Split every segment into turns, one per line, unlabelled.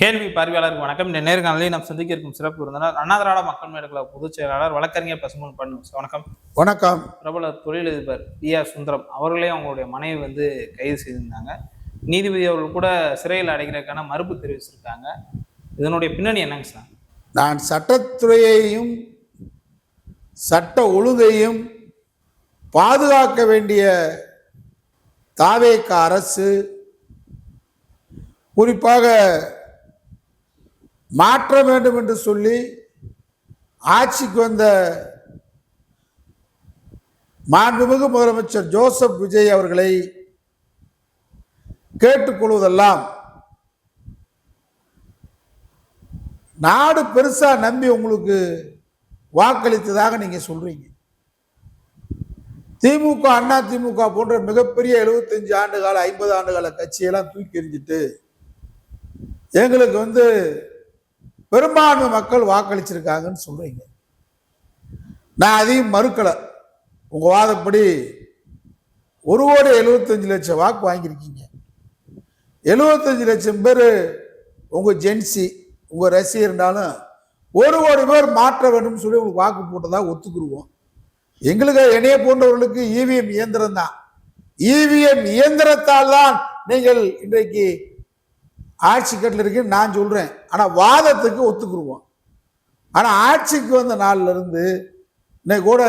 கேள்வி பார்வையாளருக்கு வணக்கம். இந்த நேர்காணலில் நாம் சந்திக்க இருக்கும் சிறப்பு விருந்தினர் அண்ணா திராவிட மக்கள் முன்னேற்ற கழக பொதுச் செயலாளர் வழக்கறிஞர் பசும்பொன் பன்னூஸ். வணக்கம்.
வணக்கம்.
பிரபல தொழிலதிபர் டி.ஆர். சுந்தரம் அவர்களையும் அவங்களுடைய மனைவி கைது செய்திருந்தாங்க. நீதிபதி அவர்கள் கூட சிறையில் அடைக்கிறதுக்கான மறுப்பு தெரிவிச்சிருக்காங்க. இதனுடைய பின்னணி என்னங்க சார்?
நான் சட்டத்துறையையும் சட்ட ஒழுங்கையும் பாதுகாக்க வேண்டிய தாவேக அரசு குறிப்பாக மாற்ற வேண்டும் என்று சொல்லி ஆட்சிக்கு வந்த மாண்புமிகு முதலமைச்சர் ஜோசப் விஜய் அவர்களை கேட்டுக்கொள்வதெல்லாம், நாடு பெருசா நம்பி உங்களுக்கு வாக்களித்ததாக நீங்க சொல்றீங்க. திமுக, அண்ணா திமுக போன்ற மிகப்பெரிய 75 ஆண்டுகால 50 ஆண்டுகால கட்சியெல்லாம் தூக்கி எறிஞ்சிட்டு எங்களுக்கு பெரும்பான்மை மக்கள் வாக்களிச்சிருக்காங்கன்னு சொல்றீங்க. நான் அதையும் மறுக்கலை. உங்க வாதப்படி 1,75,00,000 வாக்கு வாங்கியிருக்கீங்க. 75 லட்சம் பேர் உங்க ஜென்சி, உங்க ரசிகர்னாலும் 1 கோடி பேர் மாற்ற வேண்டும் சொல்லி உங்களுக்கு வாக்கு போட்டதா ஒத்துக்குருவோம். எங்களுக்கு என்னைய போன்றவர்களுக்கு இவிஎம் இயந்திரம் தான். இவிஎம் இயந்திரத்தால் தான் நீங்கள் இன்றைக்கு ஆட்சி கட்டில் இருக்குன்னு நான் சொல்றேன். ஆனா வாதத்துக்கு ஒத்துக்குருவோம். ஆனா ஆட்சிக்கு வந்த நாள்ல இருந்து இன்னைக்கு கூட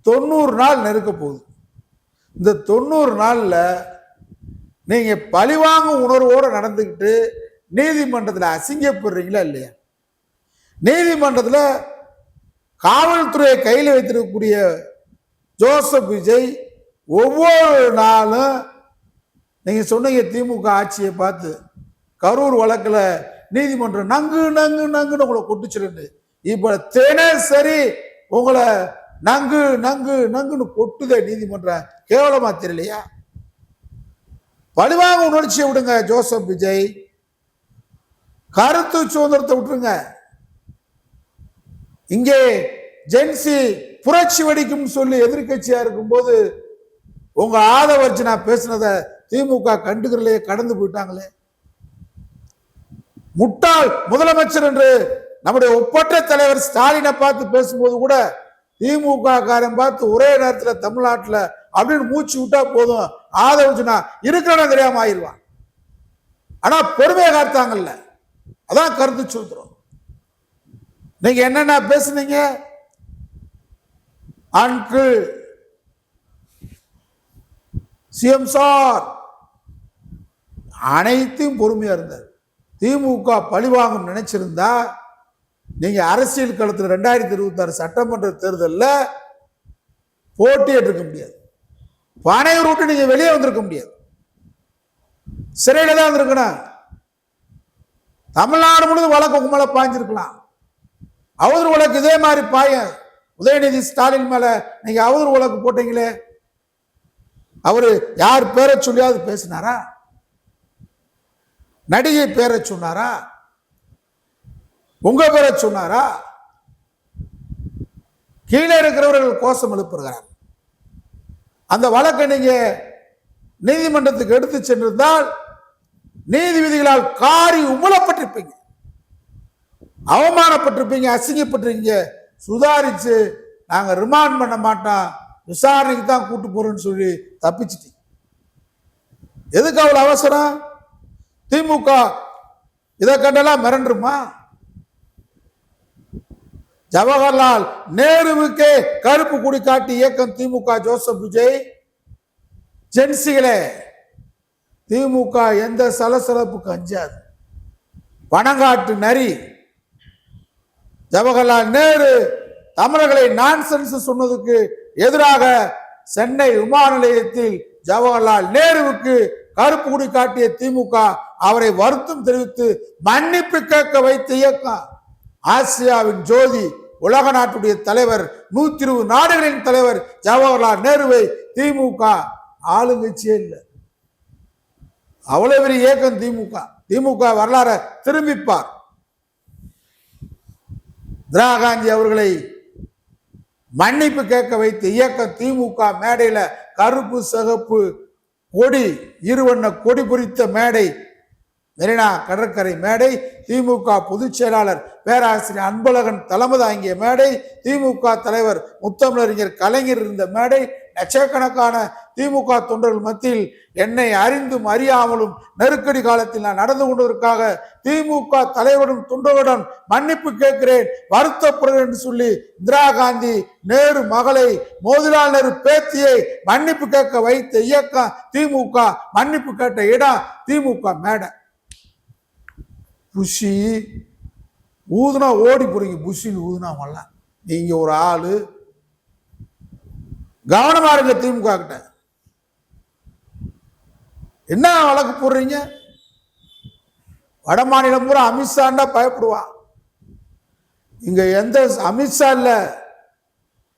90 நாள் நெருக்க போகுது. இந்த 90 நாள்ல நீங்க பழிவாங்கும் உணர்வோடு நடந்துக்கிட்டு நீதிமன்றத்தில் அசிங்கப்படுறீங்களா இல்லையா? நீதிமன்றத்தில் காவல்துறையை கையில் வைத்திருக்கக்கூடிய ஜோசப் விஜய் ஒவ்வொரு நாளும் நீங்க சொன்னீங்க திமுக ஆட்சியை பார்த்து கரூர் வழக்கில் நீதிமன்றம் நங்கு நங்கு நங்குன்னு உங்களை கொட்டுச்சிருந்து, இப்ப தினசரி உங்களை நங்கு நங்கு நங்குன்னு கொட்டுதே நீதிமன்றம். கேவலமா தெரியலையா? பழிவாங்க உணர்ச்சியை விடுங்க ஜோசப் விஜய். கருத்து சுதந்திரத்தை விட்டுருங்க. இங்கே ஜென்சி புரட்சி வெடிக்கும் சொல்லி எதிர்கட்சியா இருக்கும்போது உங்க ஆதவர்ச்சி நான் பேசினத திமுக கண்டுகிறலையே, கடந்து போயிட்டாங்களே. முட்டாள் முதலமைச்சர் என்று நம்முடைய ஒப்பற்ற தலைவர் ஸ்டாலினை பார்த்து பேசும்போது கூட திமுக காரன் பார்த்து ஒரே நேரத்தில் தமிழ்நாட்டில் அப்படின்னு மூச்சு விட்டா போதும், ஆதவர்ச்சினா இருக்கிற தெரியாம ஆயிடுவான். ஆனா பொறுமையை காத்தாங்கல்ல, அதான் கருத்து சுதந்திரம். நீங்க என்னென்ன பேசுனீங்க? அன்கிள் சிஎம் சார் அனைத்தையும் பொறுமையா இருந்தார். திமுக பழிவாங்கும் நினைச்சிருந்தா நீங்க அரசியல் களத்தில் 2026 சட்டமன்ற தேர்தலில் போட்டியிட்டு இருக்க முடியாது. பனையூர் விட்டு நீங்க வெளியே வந்திருக்க முடியாது. சிறையில தான் வந்திருக்கணும். தமிழ்நாடு முழுவதும் வழக்கு உங்க மேல பாய்ஞ்சிருக்கலாம். அவதூறு வழக்கு இதே மாதிரி உதயநிதி ஸ்டாலின் மேல நீங்க அவதூறு வழக்கு போட்டீங்களே, அவரு யார் பேரை சொல்லியாவது பேசினாரா? நடிகை பேரை சொன்னாரா? உங்க பேரை சொன்னாரா? கீழே இருக்கிறவர்கள் கோஷம் எழுப்புகிறார். அந்த வழக்கை நீங்க நீதிமன்றத்துக்கு எடுத்து சென்றிருந்தால் நீதிபதிகளால் காரி உமிழப்பட்டிருப்பீங்க, அவமானப்பட்டிருப்பீங்க, அசிங்கப்பட்டிருக்கீங்க. சுதாரிச்சு நாங்க ரிமாண்ட் பண்ண மாட்டோம், விசாரணைக்கு தான் கூட்டு போறோம்னு சொல்லி தப்பிச்சிட்டீங்க. எதுக்கு அவ்வளவு அவசரம்? திமுக இதை கண்டெல்லாம் மிரண்டுமா? ஜவஹர்லால் நேருவுக்கே கருப்பு கொடி காட்டி இயக்கம் திமுக. ஜோசப் விஜய் ஜென்சிகளே, திமுக எந்த சலசலப்புக்கு அஞ்சாது. பணங்காட்டு நரி ஜவஹர்லால் நேரு தமிழர்களை நான்சென்ஸ் சொன்னதுக்கு எதிராக சென்னை விமான நிலையத்தில் ஜவஹர்லால் நேருவுக்கு கருப்பு கொடி காட்டிய திமுக அவரை வருத்தம் தெரிவித்து மன்னிப்பு கேட்க வைத்த இயக்கம். ஆசியாவின் ஜோதி, உலக நாட்டுடைய தலைவர், 120 நாடுகளின் தலைவர் ஜவஹர்லால் நேருவை திமுக ஆளுங்கட்சியே இல்லை. அவ்வளவு பெரிய இயக்கம் திமுக. திமுக வரலாற திரும்பிப்பார். இந்திரா காந்தி அவர்களை மன்னிப்பு கேட்க வைத்த இயக்கம் திமுக. மேடையில கருப்பு சிகப்பு கொடி, இருவண்ண கொடி குறித்த மேடை மெரினா கடற்கரை மேடை, திமுக பொதுச் செயலாளர் பேராசிரியர் அன்பழகன் தலைமை தாங்கிய மேடை, திமுக தலைவர் முத்தமிழறிஞர் கலைஞர் இருந்த மேடை, லட்சக்கணக்கான திமுக தொண்டர்கள் மத்தியில் என்னை அறிந்தும் அறியாமலும் நெருக்கடி காலத்தில் நான் நடந்து கொண்டதற்காக திமுக தலைவருடன் தொண்டர்களுடன் மன்னிப்பு கேட்கிறேன், வருத்தப்படுகிறேன் என்று சொல்லி இந்திரா காந்தி நேரு மகளை, மோதிலால் நேரு பேத்தியை மன்னிப்பு கேட்க வைத்த இயக்கம் திமுக. மன்னிப்பு கேட்ட இடம் திமுக மேடை. புஷி ஊதுனா ஓடி போறீங்க, புஷின்னு ஊதுனா வரலாம். நீங்க ஒரு ஆளு, கவனமா இருங்க. திமுக கிட்ட என்ன வழக்கு போடுறீங்க? வட மாநிலம் பூரா அமித்ஷாண்டா பயப்படுவான். இங்க எந்த அமித்ஷா இல்ல,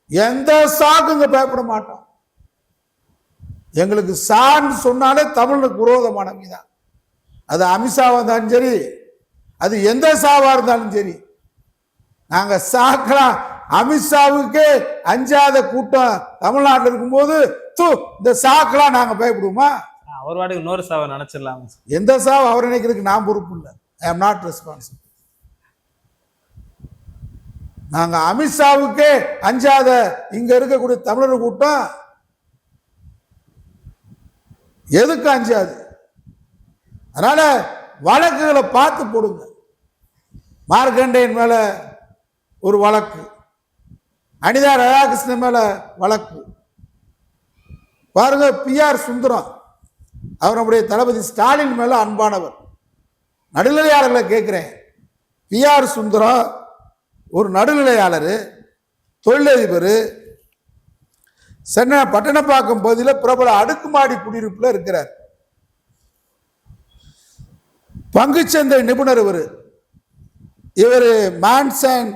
எந்த சாக்குங்க பயப்பட மாட்டோம். எங்களுக்கு சான்னு சொன்னாலே தமிழுக்கு விரோதமானவங்க தான். அது அமித்ஷாவா இருந்தாலும் சரி, அது எந்த சாவா இருந்தாலும் சரி, நாங்க சாக்கலாம். அமித்ஷாவுக்கு அஞ்சாத கூட்டம் தமிழ்நாட்டில் இருக்கும்போது இந்த சாக்கெல்லாம் நாங்க பயப்படுவோமா?
அவர் வாட்டுக்கு இன்னொரு சாவை நினைச்சிடலாம்.
எந்த சாவு அவர் நினைக்கிறதுக்கு நான் பொறுப்பு இல்லை. I am not responsible. நாங்க அமித்ஷாவுக்கே அஞ்சாத இங்க இருக்கக்கூடிய தமிழர் கூட்டம் எதுக்கு அஞ்சாது? அதனால வழக்குகளை பார்த்து போடுங்க. மார்க்கண்டேயன் மேல ஒரு வழக்கு, அனிதா ராதாகிருஷ்ணன் மேல வழக்கு பாருங்க. PR சுந்தரம் அவர் நம்முடைய தளபதி ஸ்டாலின் மேல அன்பானவர். நடுநிலையாளர்களை கேட்கிறேன், PR சுந்தரம் ஒரு நடுநிலையாளர், தொழிலதிபர், சென்னை பட்டணப்பாக்கம் பகுதியில் பிரபல அடுக்குமாடி குடியிருப்புல இருக்கிறார். பங்குச்சந்தை நிபுணர் இவர் மான்சன்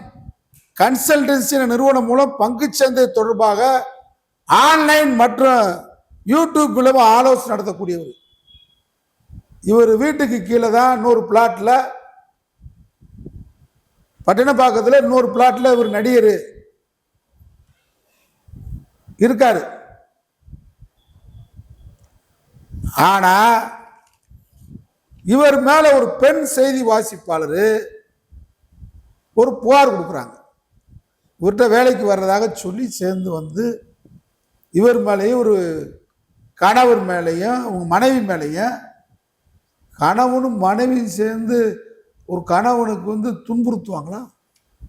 கன்சல்டன்சி நிறுவனம் மூலம் பங்குச்சந்தை தொடர்பாக ஆன்லைன் மற்றும் யூடியூப் மூலமா ஆலோசனை நடத்தக்கூடியவர். இவர் வீட்டுக்கு கீழே தான் இன்னொரு பிளாட்ல, பட்டணப்பாக்கத்தில் இன்னொரு பிளாட்ல இவர் நடிகர் இருக்காரு. ஆனா இவர் மேல ஒரு பெண் செய்தி வாசிப்பாளர் ஒரு புகார் கொடுக்குறாங்க. இவர்கிட்ட வேலைக்கு வர்றதாக சொல்லி சேர்ந்து வந்து இவர் மேலேயும் ஒரு கணவர் மேலேயும் உங்க மனைவி மேலேயும், கணவனும் மனைவியும் சேர்ந்து ஒரு கணவனுக்கு வந்து துன்புறுத்துவாங்களா,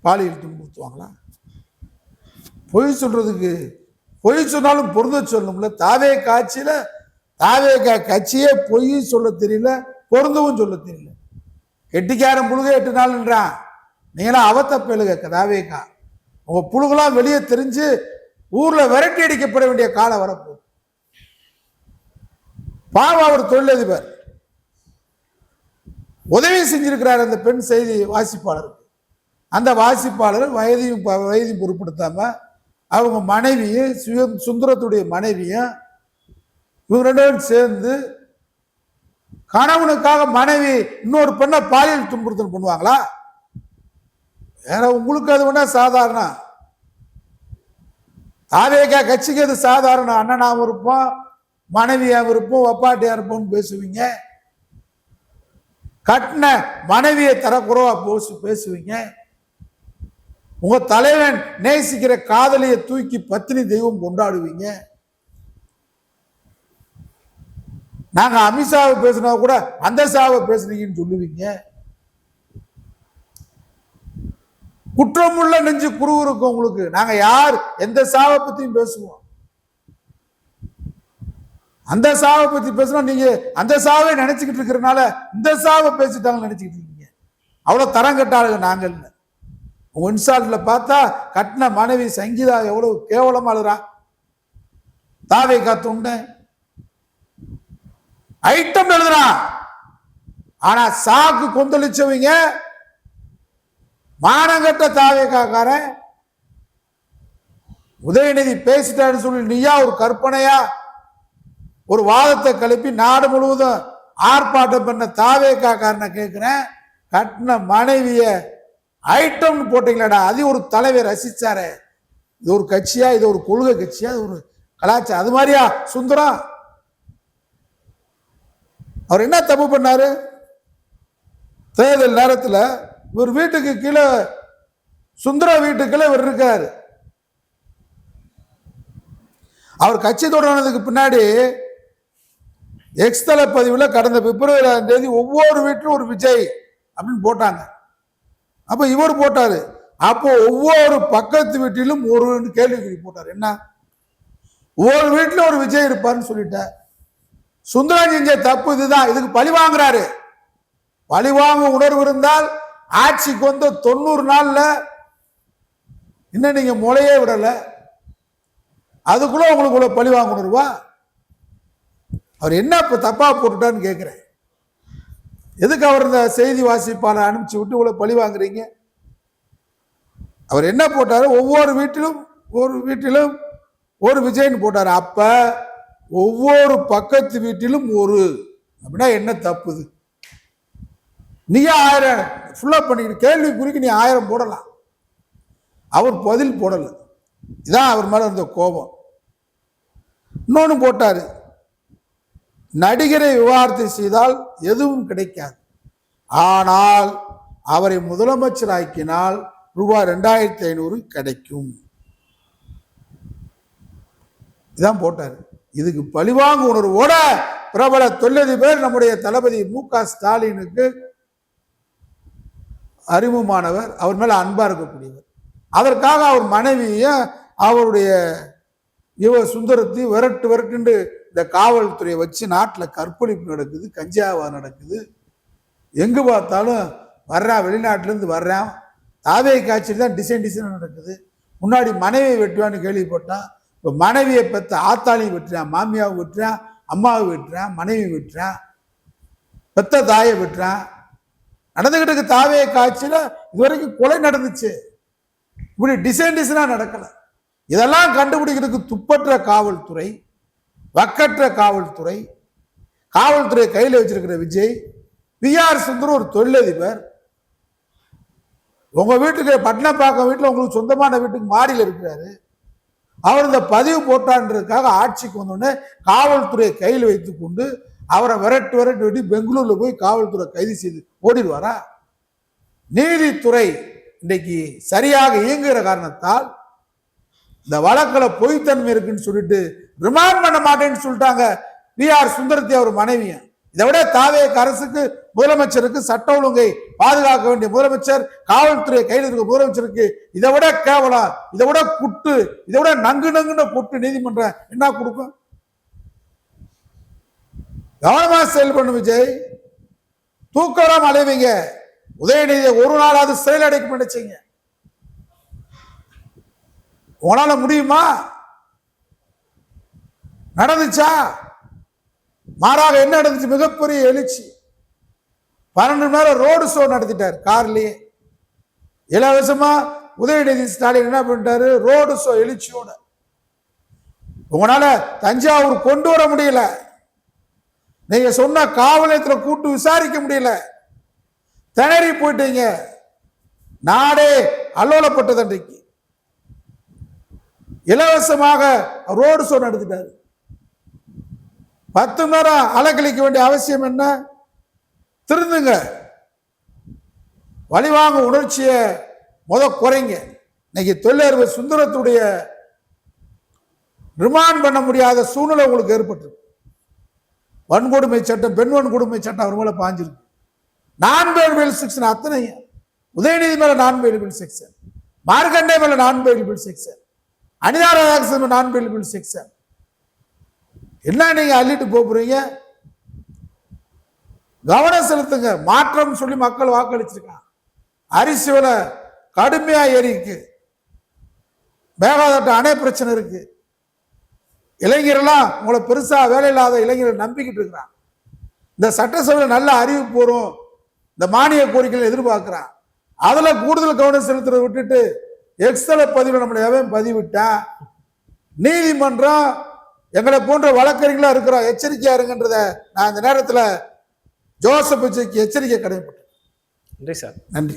பாலியல் துன்புறுத்துவாங்களா? பொய் சொல்றதுக்கு பொய் சொன்னாலும் பொருந்த சொல்லணும்ல. தாவே காட்சியில தாவே கட்சியே பொய் சொல்ல தெரியல, பொருந்தவும் சொல்ல தெரியல. எட்டிக்காரன் புழுக 8 நாள்ன்றான். நீங்களாம் அவத்த பேலுக தாவேக்கா. உங்க புழுகெல்லாம் வெளியே தெரிஞ்சு ஊர்ல விரட்டி அடிக்கப்பட வேண்டிய காலம் வரப்போகுது. பாவம், அவர் தொழிலதிபர் உதவி செஞ்சிருக்கிறார் அந்த பெண் செய்தி வாசிப்பாளருக்கு. அந்த வாசிப்பாளர் வயதையும் பொருட்படுத்தாம அவங்க மனைவியும் சுந்தரத்துடைய மனைவியும் இவங்க 2 பேரும் சேர்ந்து கணவனுக்காக மனைவி இன்னொரு பெண்ணை பாலியல் துன்புறுத்தல் பண்ணுவாங்களா? வேற உங்களுக்கு அது வேணா சாதாரணம். தாவேகா கட்சிக்கு அது சாதாரணம். அண்ணனாவும் இருப்போம், மனைவியாவும் இருப்போம், ஒப்பாட்டியா இருப்போம்னு பேசுவீங்க. கட்டின மனைவியை தரக்குறவா பேசுவீங்க. உங்க தலைவன் நேசிக்கிற காதலியை தூக்கி பத்தினி தெய்வம் கொண்டாடுவீங்க. நாங்க அமித்ஷாவை பேசினா கூட அந்த சாவை பேசுறீங்கன்னு சொல்லுவீங்க. குற்றமுள்ள நெஞ்சு குறுகுறுக்கும் உங்களுக்கு. நாங்க யார் எந்த சாவை பத்தியும் பேசுவோம். அந்த சாவை பத்தி பேசினா நீங்க அந்த சாவை நினைச்சுக்கிட்டு இருக்கிறனால இந்த சாவை பேசிட்டாங்க நினைச்சுக்கிட்டு இருக்கீங்க. அவ்வளவு தரம் கட்டாளுங்க நாங்க இல்லை. உங்க இன்ஸ்டால்ல பார்த்தா கட்டின மனைவி சங்கீதா எவ்வளவு கேவலமா அழுறா. தாவை காத்துண்ட ஐட்டம் எழுதுறான். ஆனா சாக்கு கொந்தளிச்சவங்க மானங்கட்ட தாவேக்காரன் உதயநிதி பேசிட்டாருன்னு சொல்லி நீயா ஒரு கற்பனையா ஒரு வாதத்தை கிளப்பி நாடு முழுவதும் ஆர்ப்பாட்டம் பண்ண தாவேக்காரனை கேட்கிறேன். கட்டின மனைவிய ஐட்டம் போட்டீங்களாடா, அது ஒரு தலைவர் ரசிச்சாரு. இது ஒரு கட்சியா, இது ஒரு கொள்கை கட்சியா, இது ஒரு கலாச்சாரம். அது மாதிரியா சுந்தரம்? அவர் என்ன தப்பு பண்ணாரு? தேர்தல் நேரத்தில் இவர் வீட்டுக்கு கீழே சுந்தரா வீட்டுக்குள்ள இவர் இருக்காரு. அவர் கட்சி தொடங்கினதுக்கு பின்னாடி எக்ஸ்தல பதிவில் கடந்த பிப்ரவரி 6ஆம் தேதி ஒவ்வொரு வீட்டிலும் ஒரு விஜய் அப்படின்னு போட்டாங்க. அப்ப இவர் போட்டாரு. அப்போ ஒவ்வொரு பக்கத்து வீட்டிலும் ஒரு கேள்விக்குறி போட்டார். என்ன, ஒவ்வொரு வீட்டிலும் ஒரு விஜய் இருப்பாருன்னு சொல்லிட்டார். சுந்தரம் செஞ்ச தப்பு இதுதான். இதுக்கு பழி வாங்குறாரு. பழிவாங்க உணர்வு இருந்தால் ஆட்சிக்கு வந்து 90 நாள்ல இன்னும் நீங்க முளையே விடல, அதுக்குள்ள உங்களுக்கு பழி வாங்க உணர்வா? அவர் என்ன இப்ப தப்பா போட்டுட்டான்னு கேட்கிறேன். எதுக்கு அவர் இந்த செய்தி வாசிப்பாளர் அனுப்பிச்சு விட்டு இவ்வளவு பழி வாங்குறீங்க? அவர் என்ன போட்டாரு, ஒவ்வொரு வீட்டிலும் ஒரு விஜய்னு போட்டாரு. அப்ப ஒவ்வொரு பக்கத்து வீட்டிலும் ஒரு அப்படின்னா என்ன தப்புது? நீ 1000 ஃபுல்லா பண்ணிக்கிட்டு கேள்விக்குறிக்கு நீ 1000 போடலாம். அவர் பதில் போடல. இதான் அவர் மேல இருந்த கோபம். இன்னொன்னு போட்டாரு, நடிகரை விவாகரத்து செய்தால் எதுவும் கிடைக்காது, ஆனால் அவரை முதலமைச்சராக்கினால் ரூபாய் 2500 கிடைக்கும். இதான் போட்டாரு. இதுக்கு பழிவாங்க உணர்வோட பிரபல தொழிலதிபர் நம்முடைய தளபதி மு.க. ஸ்டாலினுக்கு அறிமுகமானவர், அவர் மேல அன்பா இருக்கக்கூடியவர். அதற்காக அவர் மனைவிய அவருடைய சுந்தரத்தை விரட்டு இந்த காவல்துறையை வச்சு நாட்டில் கற்பழிப்பு நடக்குது, கஞ்சாவா நடக்குது. எங்கு பார்த்தாலும் வர்றான், வெளிநாட்டிலேருந்து வர்றான். தாவே காட்சி தான் டிசைன் நடக்குது. முன்னாடி மனைவியை வெட்டுவான்னு கேள்விப்பட்டான். இப்போ மனைவியை பெற்ற ஆத்தாளையும் வெட்டுறான், மாமியாவை வெட்டுறான், அம்மாவை வெட்டுறான், மனைவி வெட்டுறான், பெத்த தாயை வெட்டுறான். நடந்துகிட்டு இருக்க தாவே காட்சியில இதுவரைக்கும் கொலை நடந்துச்சு. இப்படி டிசைனா நடக்கல. இதெல்லாம் கண்டுபிடிக்கிறதுக்கு துப்பற்ற காவல்துறை, வக்கற்ற காவல்துறை, காவல்துறை கையில் வச்சிருக்கிற விஜய், பிஆர் சுந்தரம் ஒரு தொழிலதிபர். உங்க வீட்டுக்கு பட்டினப்பாக்கம் வீட்டில் உங்களுக்கு சொந்தமான வீட்டுக்கு மாடியில் இருக்கிறாரு. அவர் இந்த பதிவு போட்டான்றதுக்காக ஆட்சிக்கு வந்தோடனே காவல்துறையை கையில் வைத்துக் கொண்டு அவரை விரட்டு வெட்டி பெங்களூர்ல போய் காவல்துறை கைது செய்து ஓடிடுவாரா? நீதித்துறை இன்னைக்கு சரியாக இயங்குகிற காரணத்தால் இந்த வழக்கில் பொய்த்தன்மை இருக்குன்னு சொல்லிட்டு ரிமாண்ட் பண்ண மாட்டேன்னு சொல்லிட்டாங்க பிஆர் சுந்தரத்தை அவர் மனைவிய. இதை விட தாவே அரசுக்கு, முதலமைச்சருக்கு, சட்ட ஒழுங்கை பாதுகாக்க வேண்டிய முதலமைச்சர், காவல்துறை கையில் இருக்க முதலமைச்சருக்கு இதை விட கேவலம், இதை விட குட்டு, இதை விட நங்குன்னு குட்டு நீதிமன்றம் என்ன கொடுக்கும்? கவனமா செயல்படும் விஜய். தூக்கம் அலைவீங்க. உதயநிதியை ஒரு நாளாவது சிறையில் அடைக்க நினைச்சீங்க. உங்களால முடியுமா? நடந்துச்சா? மாறாக என்ன நடந்துச்சு? மிகப்பெரிய எழுச்சி. 12 மணி நேரம் ரோடு ஷோ நடத்திட்டார் கார்லயே. இலவசமா உதயநிதி ஸ்டாலின் என்ன பண்ணிட்டாரு? ரோடு ஷோ எழுச்சியோட. உங்களால தஞ்சாவூர் கொண்டு வர முடியல. நீங்க சொன்ன காவல் நிலையத்தில் கூட்டு விசாரிக்க முடியல. திணறி போயிட்டீங்க. நாடே அல்லோலப்பட்டது. அன்றைக்கு இலவசமாக ரோடு ஷோ நடத்திட்டாரு. 10 மணி நேரம் அலக்கழிக்க வேண்டிய அவசியம் என்ன? திருந்துங்க. வழிவாங்க உணர்ச்சியை குறைங்க. இன்னைக்கு தொழிலதிபர் சுந்தரத்துடைய ரிமாண்ட் பண்ண முடியாத சூழ்நிலை உங்களுக்கு ஏற்பட்டு, வன்கொடுமை சட்டம், பெண் வன்கொடுமை சட்டம் அவர் மேல பாஞ்சிருக்கு. நான் பெயிலபிள் செக்ஷன் அத்தனை, உதயநிதி மேல நான் பெயிலபிள் செக்ஷன், மார்க்கண்டே மேல நான் பெயிலபிள் செக்ஷன், அனிதா ராதாகிருஷ்ணன் நான் பெயிலபிள் செக்ஷன். என்ன நீங்க அள்ளிட்டு போறீங்க? கவனம் செலுத்துங்க. மாற்றம் சொல்லி மக்கள் வாக்களிச்சிருக்காங்க. அரிசி விலை கடுமையா ஏறிக்கு, மேகாதாட்டு அணை பிரச்சனை இருக்கு. இளைஞர்கள்லாம் உங்களை பெருசா வேலை இல்லாத இளைஞர்கள் நம்பிக்கிட்டு இருக்கிறான். இந்த சட்டசபையில் நல்ல அறிவிப்பு வரும், இந்த மானிய கோரிக்கைகளை எதிர்பார்க்கிறான். அதுல கூடுதல் கவனம் செலுத்துறதை விட்டுட்டு எக்ஸல பதிவு நம்மள பதிவிட்டா நீதிமன்றம் எங்களை போன்ற வழக்கறிஞர்களா இருக்கிறோம், எச்சரிக்கையா இருங்கன்றத நான் இந்த நேரத்தில் ஜோசப் எச்சரிக்கை கடமைப்பட்டேன்.
நன்றி சார்.
நன்றி.